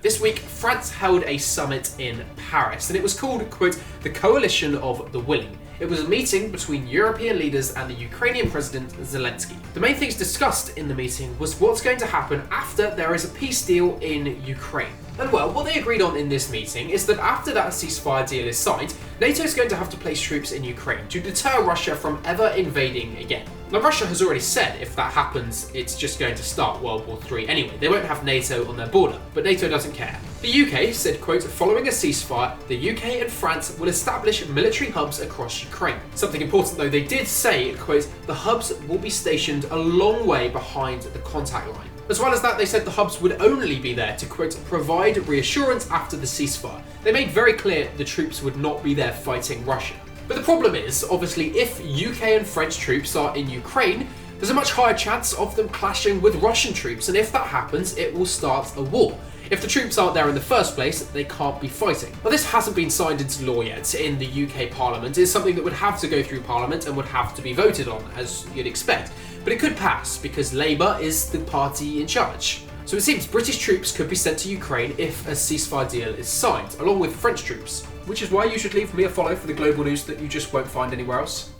This week, France held a summit in Paris, and it was called, quote, the Coalition of the Willing. It was a meeting between European leaders and the Ukrainian President Zelensky. The main things discussed in the meeting was what's going to happen after there is a peace deal in Ukraine. And well, what they agreed on in this meeting is that after that ceasefire deal is signed, NATO is going to have to place troops in Ukraine to deter Russia from ever invading again. Now, Russia has already said if that happens, it's just going to start World War III anyway. They won't have NATO on their border, but NATO doesn't care. The UK said, quote, following a ceasefire, the UK and France will establish military hubs across Ukraine. Something important though, they did say, quote, the hubs will be stationed a long way behind the contact line. As well as that, they said the hubs would only be there to, quote, provide reassurance after the ceasefire. They made very clear the troops would not be there fighting Russia. But the problem is, obviously, if UK and French troops are in Ukraine, there's a much higher chance of them clashing with Russian troops, and if that happens, it will start a war. If the troops aren't there in the first place, they can't be fighting. Now, this hasn't been signed into law yet in the UK Parliament. It's something that would have to go through Parliament and would have to be voted on, as you'd expect. But it could pass, because Labour is the party in charge. So it seems British troops could be sent to Ukraine if a ceasefire deal is signed, along with French troops. Which is why you should leave me a follow for the global news that you just won't find anywhere else.